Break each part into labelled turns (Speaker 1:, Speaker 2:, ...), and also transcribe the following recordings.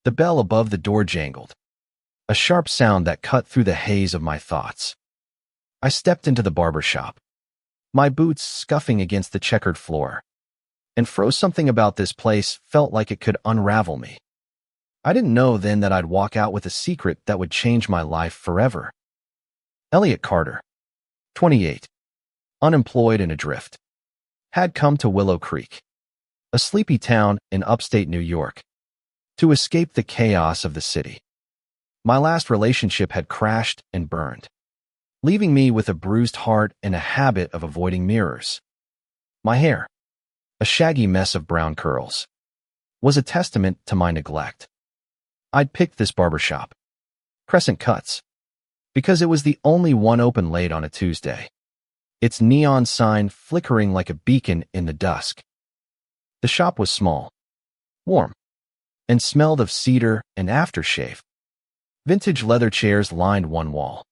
Speaker 1: The bell above the door jangled, a sharp sound that cut through the haze of my thoughts. I stepped into the barbershop, my boots scuffing against the checkered floor, and froze. Something about this place felt like it could unravel me. I didn't know then that I'd walk out with a secret that would change my life forever. Elliot Carter, 28, unemployed and adrift, had come to Willow Creek, a sleepy town in upstate New York, to escape the chaos of the city. My last relationship had crashed and burned, leaving me with a bruised heart and a habit of avoiding mirrors. My hair, a shaggy mess of brown curls, was a testament to my neglect. I'd picked this barbershop, Crescent Cuts, because it was the only one open late on a Tuesday, its neon sign flickering like a beacon in the dusk. The shop was small, warm, and smelled of cedar and aftershave. Vintage leather chairs lined one wall,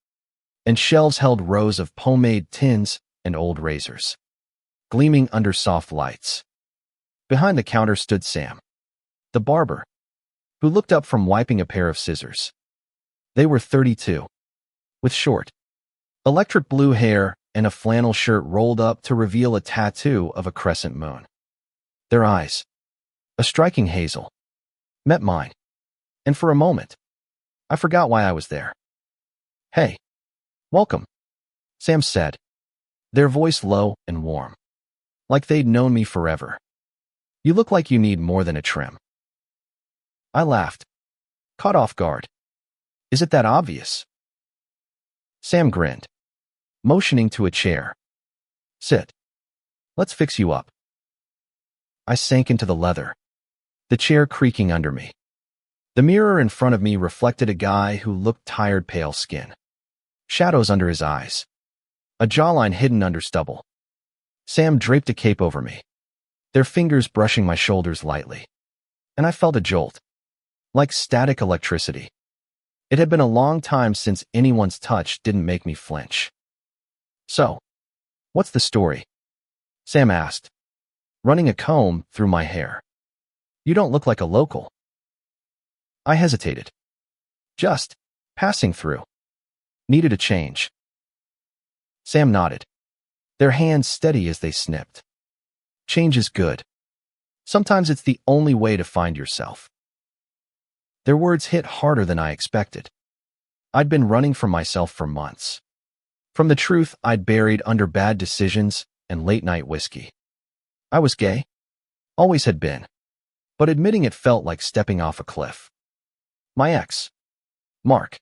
Speaker 1: and shelves held rows of pomade tins and old razors, gleaming under soft lights. Behind the counter stood Sam, the barber, who looked up from wiping a pair of scissors. They were 32, with short, electric blue hair and a flannel shirt rolled up to reveal a tattoo of a crescent moon. Their eyes, a striking hazel, met mine, and for a moment, I forgot why I was there. "Hey, welcome," Sam said, their voice low and warm, like they'd known me forever. "You look like you need more than a trim." I laughed, caught off guard. "Is it that obvious?" Sam grinned, motioning to a chair. "Sit. Let's fix you up." I sank into the leather, the chair creaking under me. The mirror in front of me reflected a guy who looked tired, pale skin, shadows under his eyes, a jawline hidden under stubble. Sam draped a cape over me, their fingers brushing my shoulders lightly, and I felt a jolt, like static electricity. It had been a long time since anyone's touch didn't make me flinch. "So, what's the story?" Sam asked, running a comb through my hair. "You don't look like a local." I hesitated. "Just passing through. Needed a change." Sam nodded, their hands steady as they snipped. "Change is good. Sometimes it's the only way to find yourself." Their words hit harder than I expected. I'd been running from myself for months, from the truth I'd buried under bad decisions and late-night whiskey. I was gay, always had been, but admitting it felt like stepping off a cliff. My ex, Mark,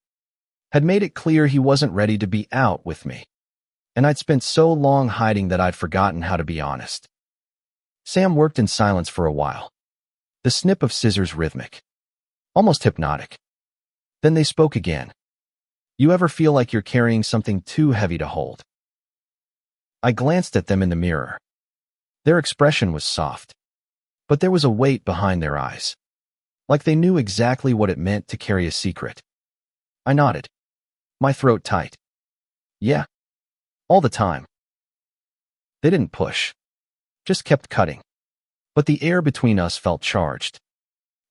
Speaker 1: had made it clear he wasn't ready to be out with me, and I'd spent so long hiding that I'd forgotten how to be honest. Sam worked in silence for a while, the snip of scissors rhythmic, almost hypnotic. Then they spoke again. "You ever feel like you're carrying something too heavy to hold?" I glanced at them in the mirror. Their expression was soft, but there was a weight behind their eyes, like they knew exactly what it meant to carry a secret. I nodded, my throat tight. "Yeah, all the time." They didn't push, just kept cutting, but the air between us felt charged,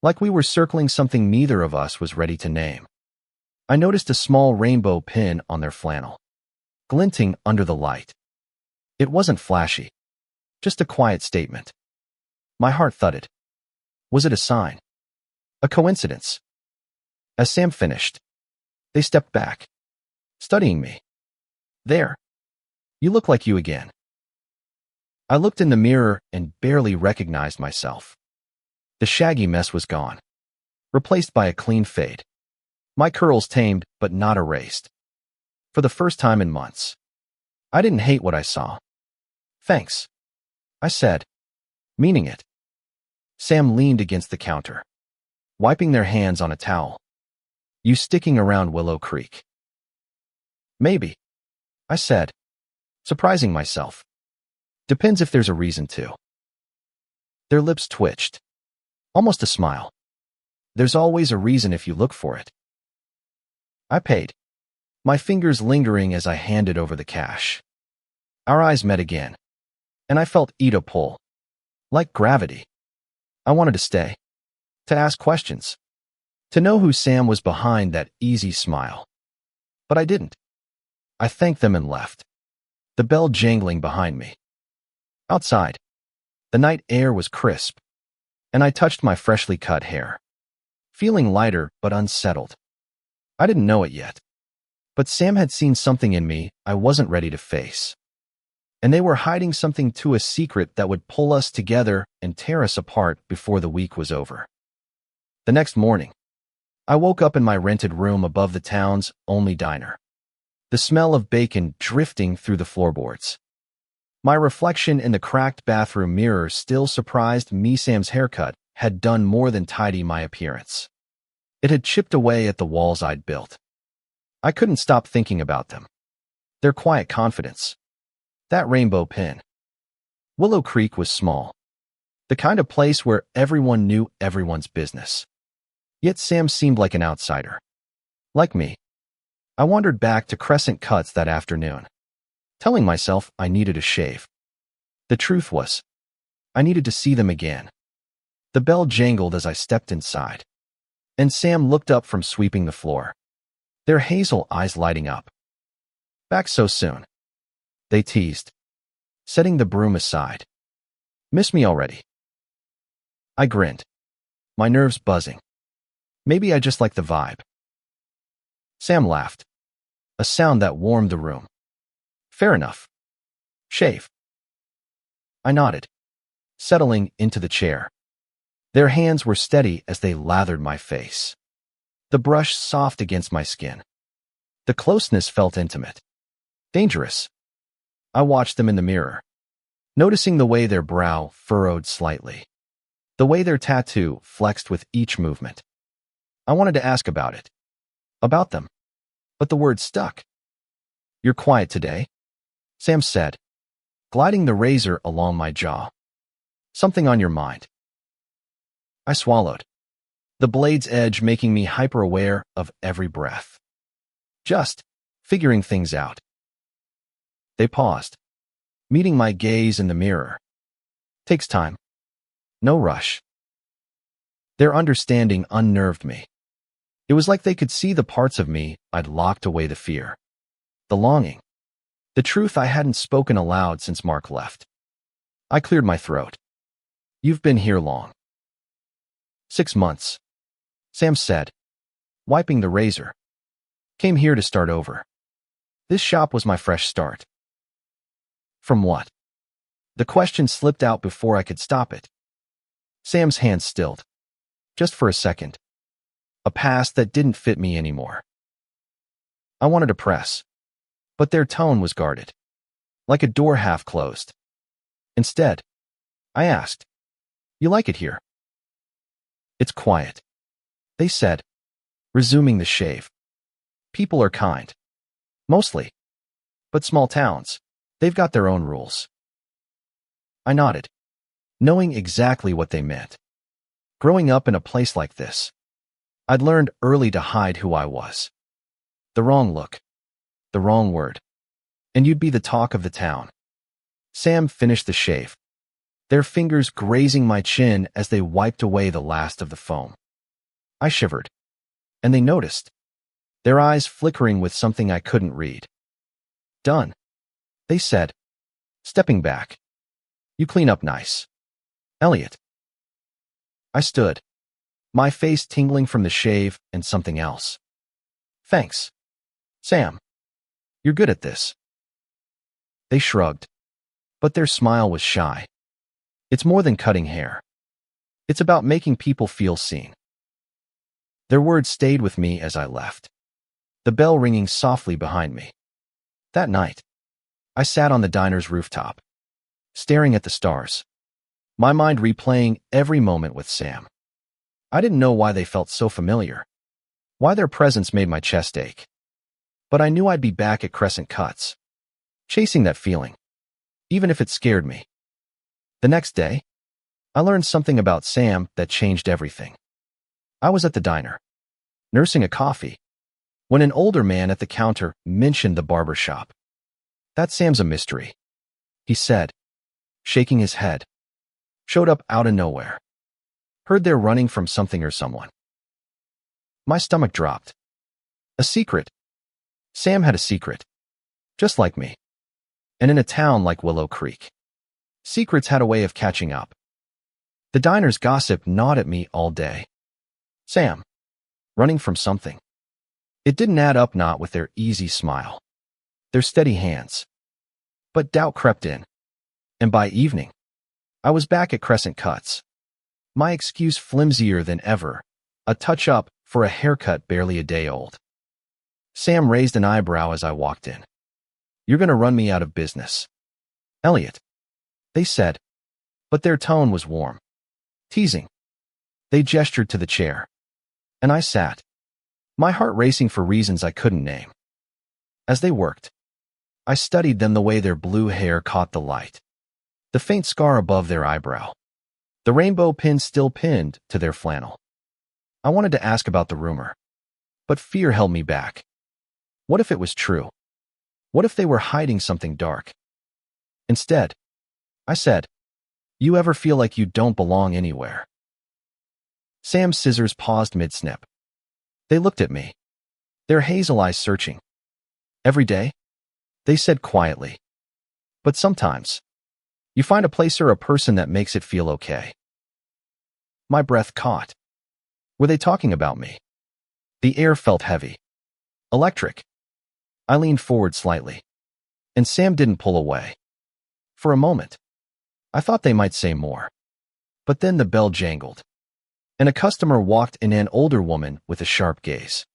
Speaker 1: like we were circling something neither of us was ready to name. I noticed a small rainbow pin on their flannel, glinting under the light. It wasn't flashy, just a quiet statement. My heart thudded. Was it a sign? A coincidence? As Sam finished, they stepped back, studying me. "There. You look like you again." I looked in the mirror and barely recognized myself. The shaggy mess was gone, replaced by a clean fade. My curls tamed but not erased. For the first time in months, I didn't hate what I saw. "Thanks," I said, meaning it. Sam leaned against the counter, wiping their hands on a towel. "You sticking around Willow Creek?" "Maybe," I said, surprising myself. "Depends if there's a reason to." Their lips twitched, almost a smile. "There's always a reason if you look for it." I paid, my fingers lingering as I handed over the cash. Our eyes met again, and I felt Ida pull, like gravity. I wanted to stay, to ask questions, to know who Sam was behind that easy smile. But I didn't. I thanked them and left, the bell jangling behind me. Outside, the night air was crisp, and I touched my freshly cut hair, feeling lighter but unsettled. I didn't know it yet, but Sam had seen something in me I wasn't ready to face. And they were hiding something to a secret that would pull us together and tear us apart before the week was over. The next morning, I woke up in my rented room above the town's only diner, the smell of bacon drifting through the floorboards. My reflection in the cracked bathroom mirror still surprised me. Sam's haircut had done more than tidy my appearance. It had chipped away at the walls I'd built. I couldn't stop thinking about them. Their quiet confidence. That rainbow pin. Willow Creek was small, the kind of place where everyone knew everyone's business. Yet Sam seemed like an outsider. Like me. I wandered back to Crescent Cuts that afternoon, telling myself I needed a shave. The truth was, I needed to see them again. The bell jangled as I stepped inside, and Sam looked up from sweeping the floor, their hazel eyes lighting up. Back so soon? They teased, setting the broom aside. Miss me already? I grinned, my nerves buzzing. Maybe I just like the vibe. Sam laughed, a sound that warmed the room. Fair enough. Shave. I nodded, settling into the chair. Their hands were steady as they lathered my face, the brush soft against my skin. The closeness felt intimate, dangerous. I watched them in the mirror, noticing the way their brow furrowed slightly, the way their tattoo flexed with each movement. I wanted to ask about it, about them, but the word stuck. You're quiet today, Sam said, gliding the razor along my jaw. Something on your mind? I swallowed, the blade's edge making me hyper-aware of every breath. Just figuring things out. They paused, meeting my gaze in the mirror. Takes time. No rush. Their understanding unnerved me. It was like they could see the parts of me I'd locked away, the fear, the longing, the truth I hadn't spoken aloud since Mark left. I cleared my throat. You've been here long. 6 months, Sam said, wiping the razor. Came here to start over. This shop was my fresh start. From what? The question slipped out before I could stop it. Sam's hand stilled. Just for a second. A past that didn't fit me anymore. I wanted to press, but their tone was guarded, like a door half closed. Instead, I asked, You like it here? It's quiet, they said, resuming the shave. People are kind. Mostly. But small towns, they've got their own rules. I nodded, knowing exactly what they meant. Growing up in a place like this, I'd learned early to hide who I was. The wrong look, the wrong word, and you'd be the talk of the town. Sam finished the shave, their fingers grazing my chin as they wiped away the last of the foam. I shivered, and they noticed, their eyes flickering with something I couldn't read. Done, they said, stepping back. You clean up nice. Elliot. I stood, my face tingling from the shave and something else. Thanks, Sam. You're good at this. They shrugged, but their smile was shy. It's more than cutting hair. It's about making people feel seen. Their words stayed with me as I left, the bell ringing softly behind me. That night, I sat on the diner's rooftop, staring at the stars, my mind replaying every moment with Sam. I didn't know why they felt so familiar, why their presence made my chest ache. But I knew I'd be back at Crescent Cuts, chasing that feeling, even if it scared me. The next day, I learned something about Sam that changed everything. I was at the diner, nursing a coffee, when an older man at the counter mentioned the barbershop. That Sam's a mystery, he said, shaking his head. Showed up out of nowhere. Heard they're running from something or someone. My stomach dropped. A secret. Sam had a secret. Just like me. And in a town like Willow Creek, secrets had a way of catching up. The diner's gossip gnawed at me all day. Sam. Running from something. It didn't add up, not with their easy smile. Their steady hands. But doubt crept in. And by evening, I was back at Crescent Cuts. My excuse flimsier than ever. A touch-up for a haircut barely a day old. Sam raised an eyebrow as I walked in. You're gonna run me out of business. Elliot. They said. But their tone was warm. Teasing. They gestured to the chair. And I sat. My heart racing for reasons I couldn't name. As they worked, I studied them, the way their blue hair caught the light. The faint scar above their eyebrow. The rainbow pin still pinned to their flannel. I wanted to ask about the rumor, but fear held me back. What if it was true? What if they were hiding something dark? Instead, I said, you ever feel like you don't belong anywhere? Sam's scissors paused mid-snip. They looked at me, their hazel eyes searching. Every day? They said quietly. But sometimes, you find a place or a person that makes it feel okay. My breath caught. Were they talking about me? The air felt heavy. Electric. I leaned forward slightly. And Sam didn't pull away. For a moment, I thought they might say more. But then the bell jangled. And a customer walked in, an older woman with a sharp gaze.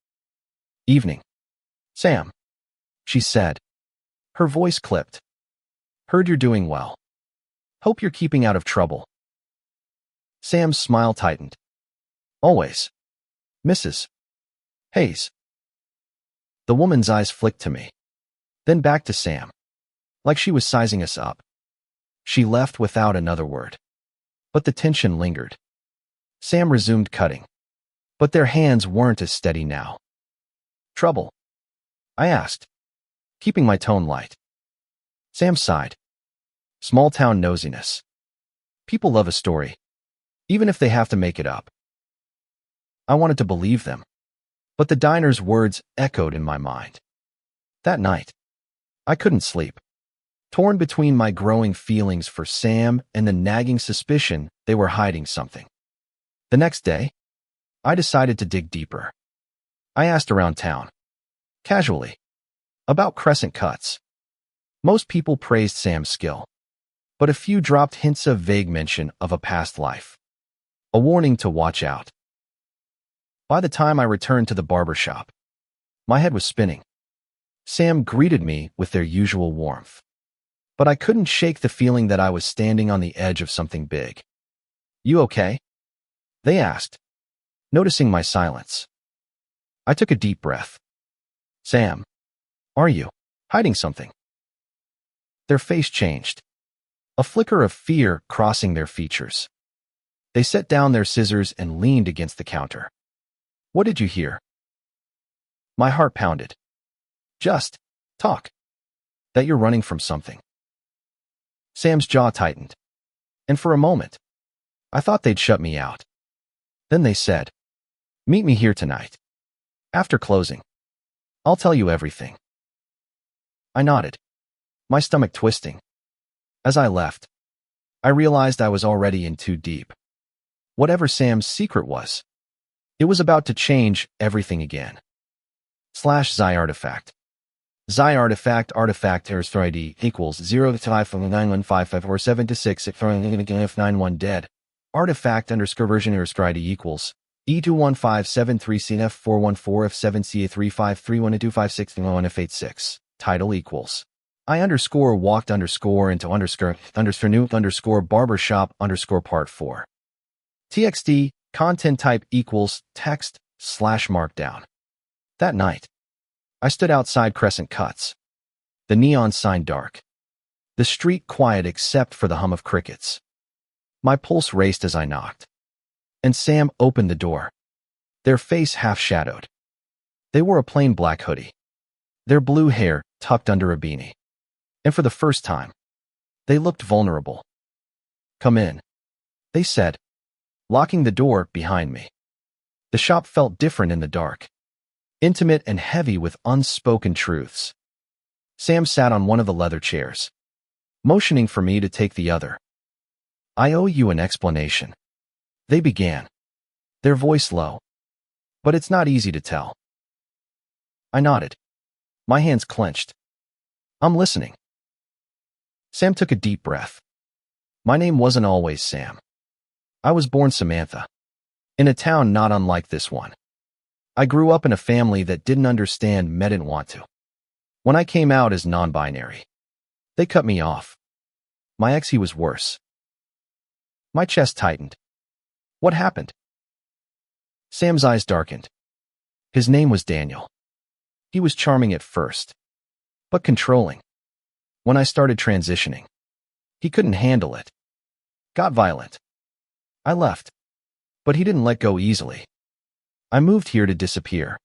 Speaker 1: Evening. Sam. She said. Her voice clipped. Heard you're doing well. Hope you're keeping out of trouble. Sam's smile tightened. Always. Mrs. Hayes. The woman's eyes flicked to me. Then back to Sam. Like she was sizing us up. She left without another word. But the tension lingered. Sam resumed cutting. But their hands weren't as steady now. Trouble? I asked, keeping my tone light. Sam sighed. Small-town nosiness. People love a story, even if they have to make it up. I wanted to believe them, but the diner's words echoed in my mind. That night, I couldn't sleep, torn between my growing feelings for Sam and the nagging suspicion they were hiding something. The next day, I decided to dig deeper. I asked around town, casually, about Crescent Cuts. Most people praised Sam's skill, but a few dropped hints of vague mention of a past life. A warning to watch out. By the time I returned to the barbershop, my head was spinning. Sam greeted me with their usual warmth, but I couldn't shake the feeling that I was standing on the edge of something big. You okay? They asked, noticing my silence. I took a deep breath. Sam, are you hiding something? Their face changed, a flicker of fear crossing their features. They set down their scissors and leaned against the counter. What did you hear? My heart pounded. Just talk. That you're running from something. Sam's jaw tightened, and for a moment, I thought they'd shut me out. Then they said, meet me here tonight. After closing, I'll tell you everything. I nodded, my stomach twisting. As I left, I realized I was already in too deep. Whatever Sam's secret was, it was about to change everything again. /Xi artifact. Xi artifact hairs ID equals 0 to 5 to 6 if 91 dead. Artifact underscore version underscore ID equals E21573 CNF 414 F7 CA3531 256 F86. Title equals I underscore walked underscore into underscore new underscore barbershop underscore part 4. TXT content type equals text /markdown. That night, I stood outside Crescent Cuts. The neon sign dark. The street quiet except for the hum of crickets. My pulse raced as I knocked. And Sam opened the door. Their face half-shadowed. They wore a plain black hoodie. Their blue hair tucked under a beanie. And for the first time, they looked vulnerable. Come in, they said, locking the door behind me. The shop felt different in the dark, intimate and heavy with unspoken truths. Sam sat on one of the leather chairs, motioning for me to take the other. "I owe you an explanation," they began, their voice low. "But it's not easy to tell." I nodded, my hands clenched. "I'm listening." Sam took a deep breath. "My name wasn't always Sam. I was born Samantha, in a town not unlike this one. I grew up in a family that didn't understand men didn't want to. When I came out as non-binary, they cut me off. My ex, he was worse." My chest tightened. "What happened?" Sam's eyes darkened. "His name was Daniel. He was charming at first, but controlling. When I started transitioning, he couldn't handle it. Got violent. I left, but he didn't let go easily. I moved here to disappear,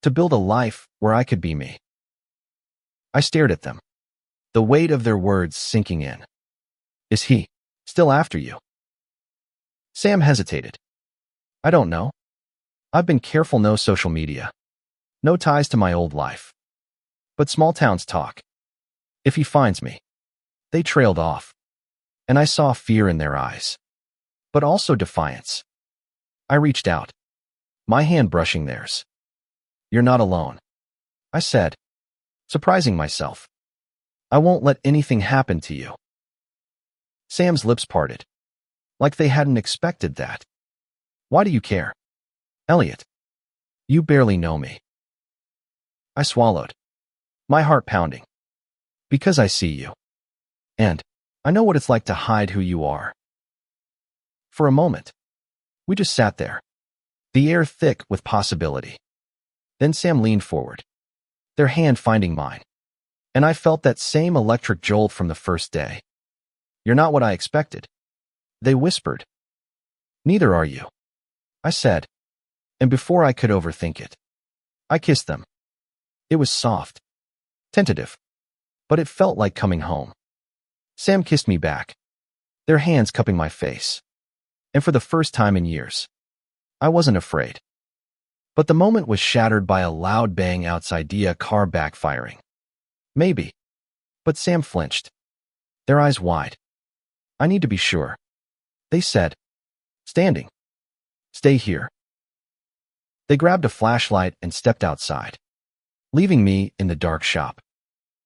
Speaker 1: to build a life where I could be me." I stared at them, the weight of their words sinking in. "Is he still after you?" Sam hesitated. "I don't know. I've been careful, no social media, no ties to my old life. But small towns talk. If he finds me." They trailed off, and I saw fear in their eyes, but also defiance. I reached out, my hand brushing theirs. "You're not alone," I said, surprising myself. "I won't let anything happen to you." Sam's lips parted, like they hadn't expected that. "Why do you care? Elliot, you barely know me." I swallowed, my heart pounding. "Because I see you. And I know what it's like to hide who you are." For a moment, we just sat there, the air thick with possibility. Then Sam leaned forward, their hand finding mine, and I felt that same electric jolt from the first day. "You're not what I expected," they whispered. "Neither are you," I said, and before I could overthink it, I kissed them. It was soft, tentative, but it felt like coming home. Sam kissed me back, their hands cupping my face. And for the first time in years, I wasn't afraid. But the moment was shattered by a loud bang outside, a car backfiring. Maybe. But Sam flinched, their eyes wide. "I need to be sure," they said, standing. "Stay here." They grabbed a flashlight and stepped outside, leaving me in the dark shop,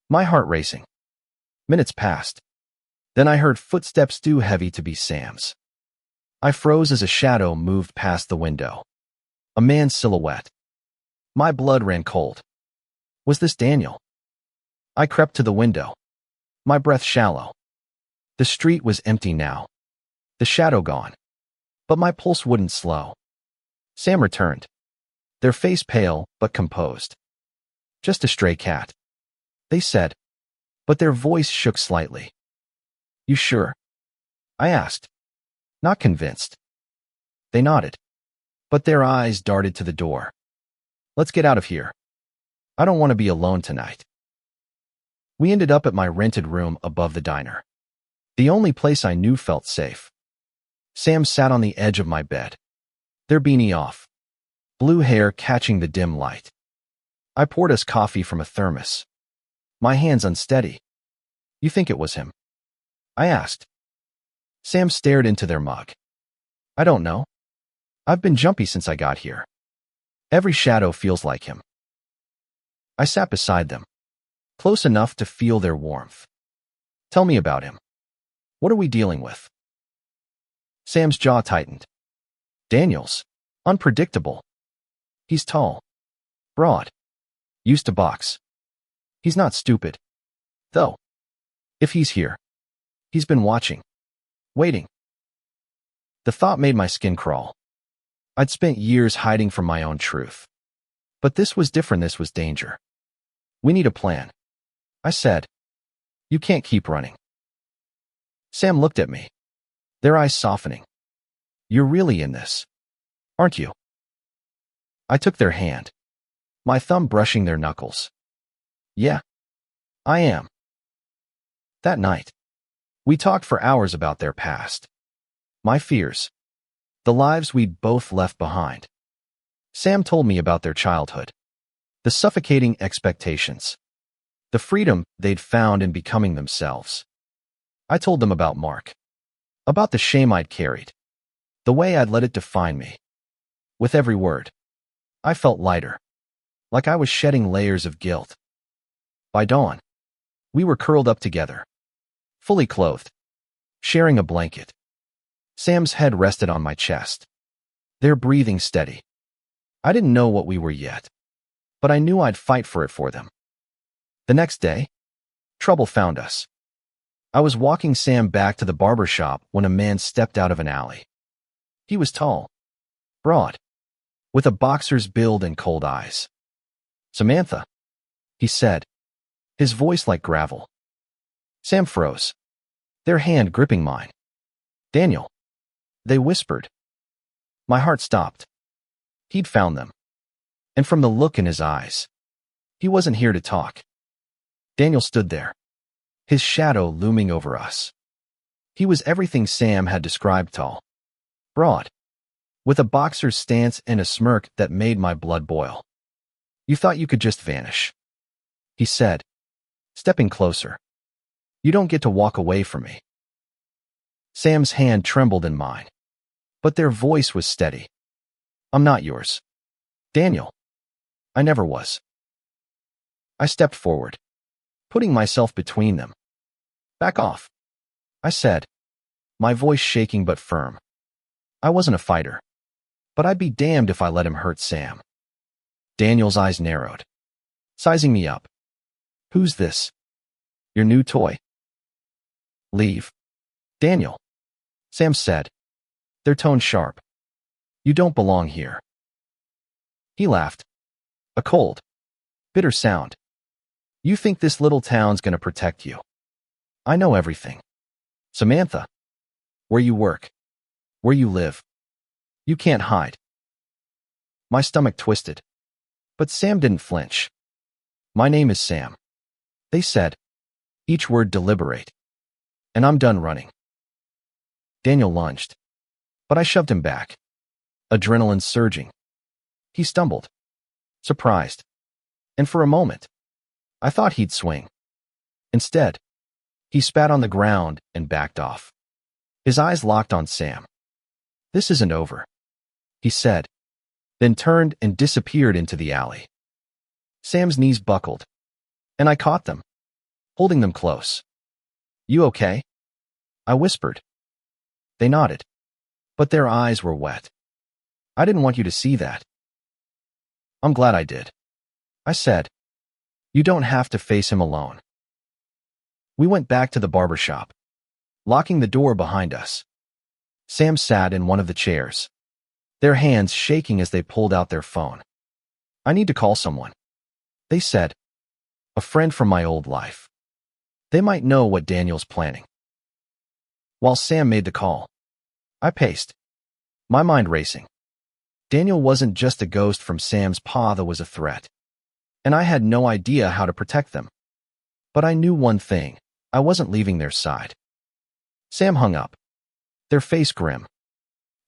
Speaker 1: my heart racing. Minutes passed. Then I heard footsteps too heavy to be Sam's. I froze as a shadow moved past the window. A man's silhouette. My blood ran cold. Was this Daniel? I crept to the window, my breath shallow. The street was empty now, the shadow gone. But my pulse wouldn't slow. Sam returned, their face pale but composed. "Just a stray cat," they said, but their voice shook slightly. "You sure?" I asked, not convinced. They nodded, but their eyes darted to the door. "Let's get out of here. I don't want to be alone tonight." We ended up at my rented room above the diner, the only place I knew felt safe. Sam sat on the edge of my bed, their beanie off, blue hair catching the dim light. I poured us coffee from a thermos, my hands unsteady. "You think it was him?" I asked. Sam stared into their mug. "I don't know. I've been jumpy since I got here. Every shadow feels like him." I sat beside them, close enough to feel their warmth. "Tell me about him. What are we dealing with?" Sam's jaw tightened. "Daniel's unpredictable. He's tall, broad, used to box. He's not stupid, though. If he's here, he's been watching, waiting." The thought made my skin crawl. I'd spent years hiding from my own truth. But this was different. This was danger. "We need a plan," I said. "You can't keep running." Sam looked at me, their eyes softening. "You're really in this, aren't you?" I took their hand, my thumb brushing their knuckles. "Yeah, I am." That night, we talked for hours about their past, my fears, the lives we'd both left behind. Sam told me about their childhood, the suffocating expectations, the freedom they'd found in becoming themselves. I told them about Mark, about the shame I'd carried, the way I'd let it define me. With every word, I felt lighter, like I was shedding layers of guilt. By dawn, we were curled up together, fully clothed, sharing a blanket. Sam's head rested on my chest, their breathing steady. I didn't know what we were yet, but I knew I'd fight for it for them. The next day, trouble found us. I was walking Sam back to the barbershop when a man stepped out of an alley. He was tall, broad, with a boxer's build and cold eyes. "Samantha," he said, his voice like gravel. Sam froze, their hand gripping mine. "Daniel," they whispered. My heart stopped. He'd found them. And from the look in his eyes, he wasn't here to talk. Daniel stood there, his shadow looming over us. He was everything Sam had described: tall, broad, with a boxer's stance and a smirk that made my blood boil. "You thought you could just vanish," he said, stepping closer. "You don't get to walk away from me." Sam's hand trembled in mine, but their voice was steady. "I'm not yours, Daniel. I never was." I stepped forward, putting myself between them. "Back off," I said, my voice shaking but firm. I wasn't a fighter, but I'd be damned if I let him hurt Sam. Daniel's eyes narrowed, sizing me up. "Who's this? Your new toy?" "Leave, Daniel," Sam said, their tone sharp. "You don't belong here." He laughed, a cold, bitter sound. "You think this little town's gonna protect you? I know everything. Samantha, where you work, where you live. You can't hide." My stomach twisted, but Sam didn't flinch. "My name is Sam," they said, each word deliberate. "And I'm done running." Daniel lunged, but I shoved him back, adrenaline surging. He stumbled, surprised, and for a moment, I thought he'd swing. Instead, he spat on the ground and backed off. His eyes locked on Sam. "This isn't over," he said, then turned and disappeared into the alley. Sam's knees buckled, and I caught them, holding them close. "You okay?" I whispered. They nodded, but their eyes were wet. "I didn't want you to see that." "I'm glad I did," I said. "You don't have to face him alone." We went back to the barbershop, locking the door behind us. Sam sat in one of the chairs, their hands shaking as they pulled out their phone. "I need to call someone," they said. "A friend from my old life. They might know what Daniel's planning." While Sam made the call, I paced, my mind racing. Daniel wasn't just a ghost from Sam's pa that was a threat, and I had no idea how to protect them. But I knew one thing: I wasn't leaving their side. Sam hung up, their face grim.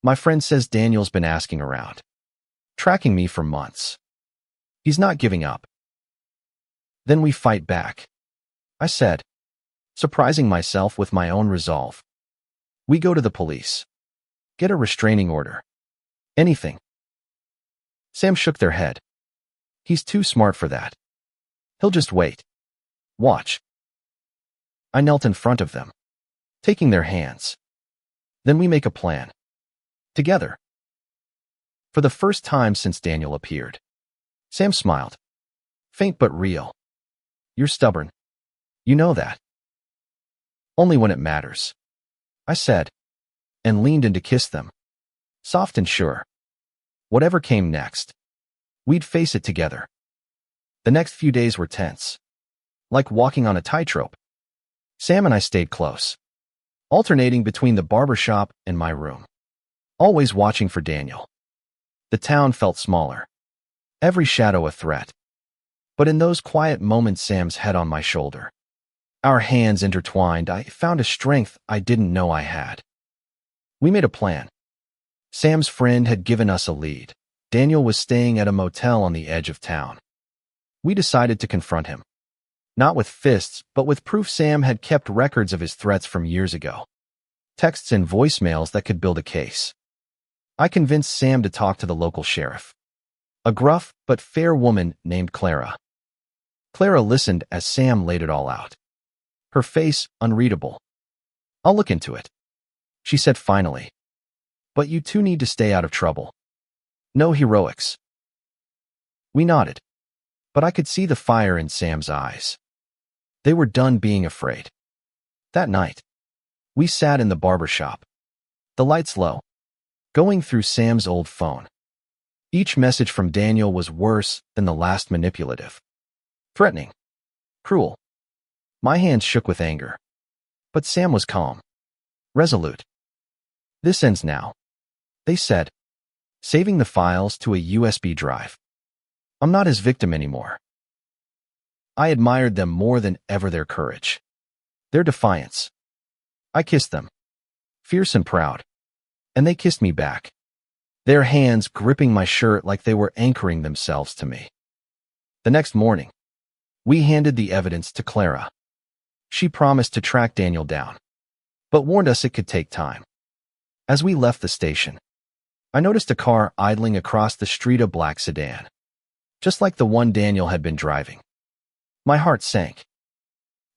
Speaker 1: "My friend says Daniel's been asking around, tracking me for months. He's not giving up." "Then we fight back," I said, surprising myself with my own resolve. "We go to the police. Get a restraining order. Anything." Sam shook their head. "He's too smart for that. He'll just wait. Watch." I knelt in front of them, taking their hands. "Then we make a plan. Together." For the first time since Daniel appeared, Sam smiled, faint but real. "You're stubborn. You know that." "Only when it matters," I said, and leaned in to kiss them, soft and sure. Whatever came next, we'd face it together. The next few days were tense, like walking on a tightrope. Sam and I stayed close, alternating between the barbershop and my room, always watching for Daniel. The town felt smaller, every shadow a threat. But in those quiet moments, Sam's head on my shoulder, our hands intertwined, I found a strength I didn't know I had. We made a plan. Sam's friend had given us a lead, Daniel was staying at a motel on the edge of town. We decided to confront him. Not with fists, but with proof. Sam had kept records of his threats from years ago. Texts and voicemails that could build a case. I convinced Sam to talk to the local sheriff. A gruff but fair woman named Clara. Clara listened as Sam laid it all out. Her face unreadable. "I'll look into it," she said finally. "But you two need to stay out of trouble. No heroics." We nodded, but I could see the fire in Sam's eyes. They were done being afraid. That night, we sat in the barbershop, the lights low, going through Sam's old phone. Each message from Daniel was worse than the last, manipulative, threatening, cruel. My hands shook with anger, but Sam was calm, resolute. "This ends now," they said, saving the files to a USB drive. "I'm not his victim anymore." I admired them more than ever, their courage, their defiance. I kissed them, fierce and proud, and they kissed me back, their hands gripping my shirt like they were anchoring themselves to me. The next morning, we handed the evidence to Clara. She promised to track Daniel down, but warned us it could take time. As we left the station, I noticed a car idling across the street, a black sedan, just like the one Daniel had been driving. My heart sank.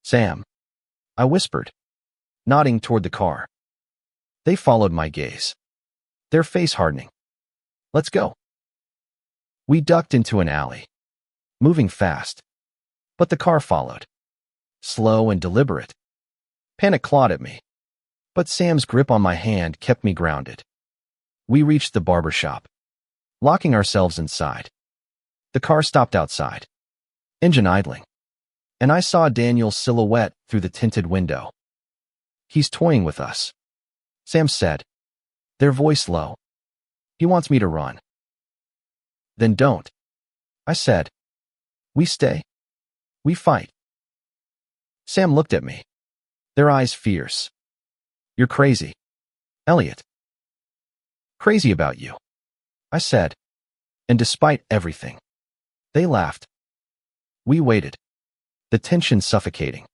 Speaker 1: "Sam," I whispered, nodding toward the car. They followed my gaze, their face hardening. "Let's go." We ducked into an alley, moving fast, but the car followed, slow and deliberate. Panic clawed at me, but Sam's grip on my hand kept me grounded. We reached the barbershop, locking ourselves inside. The car stopped outside, engine idling, and I saw Daniel's silhouette through the tinted window. "He's toying with us," Sam said, their voice low. "He wants me to run." "Then don't," I said. "We stay. We fight." Sam looked at me, their eyes fierce. "You're crazy, Elliot." "Crazy about you," I said, and despite everything, they laughed. We waited, the tension suffocating,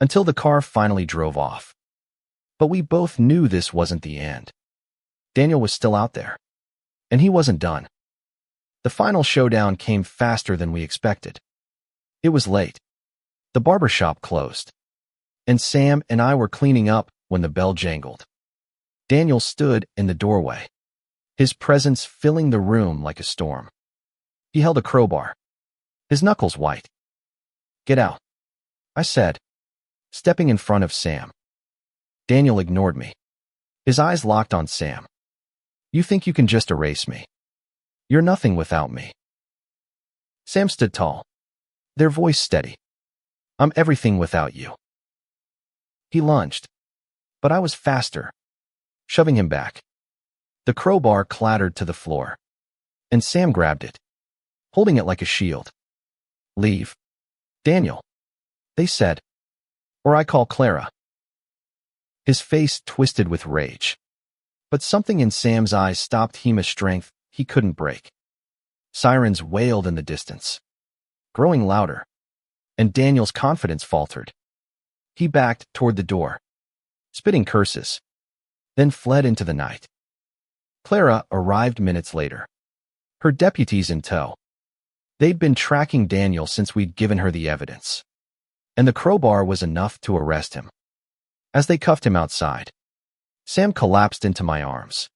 Speaker 1: until the car finally drove off. But we both knew this wasn't the end. Daniel was still out there, and he wasn't done. The final showdown came faster than we expected. It was late. The barbershop closed, and Sam and I were cleaning up when the bell jangled. Daniel stood in the doorway, his presence filling the room like a storm. He held a crowbar, his knuckles white. "Get out," I said, stepping in front of Sam. Daniel ignored me, his eyes locked on Sam. "You think you can just erase me? You're nothing without me." Sam stood tall, their voice steady. "I'm everything without you." He lunged, but I was faster, shoving him back. The crowbar clattered to the floor, and Sam grabbed it, holding it like a shield. "Leave, Daniel," they said, "or I call Clara." His face twisted with rage, but something in Sam's eyes stopped him, a strength he couldn't break. Sirens wailed in the distance, growing louder, and Daniel's confidence faltered. He backed toward the door, spitting curses, then fled into the night. Clara arrived minutes later, her deputies in tow. They'd been tracking Daniel since we'd given her the evidence, and the crowbar was enough to arrest him. As they cuffed him outside, Sam collapsed into my arms,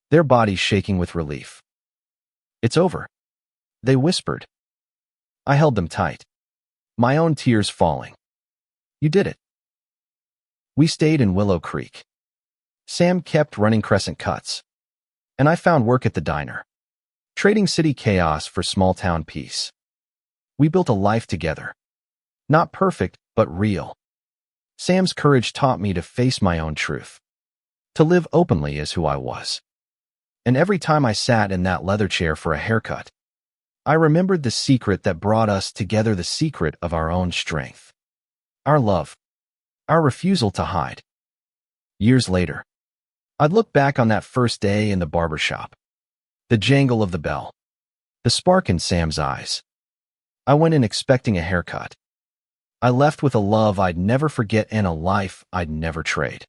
Speaker 1: their bodies shaking with relief. "It's over," they whispered. I held them tight, my own tears falling. "You did it." We stayed in Willow Creek. Sam kept running Crescent Cuts, and I found work at the diner, trading city chaos for small-town peace. We built a life together, not perfect, but real. Sam's courage taught me to face my own truth, to live openly as who I was. And every time I sat in that leather chair for a haircut, I remembered the secret that brought us together, the secret of our own strength, our love, our refusal to hide. Years later, I'd look back on that first day in the barbershop, The jangle of the bell. The spark in Sam's eyes. I went in expecting a haircut. I left with a love I'd never forget and a life I'd never trade.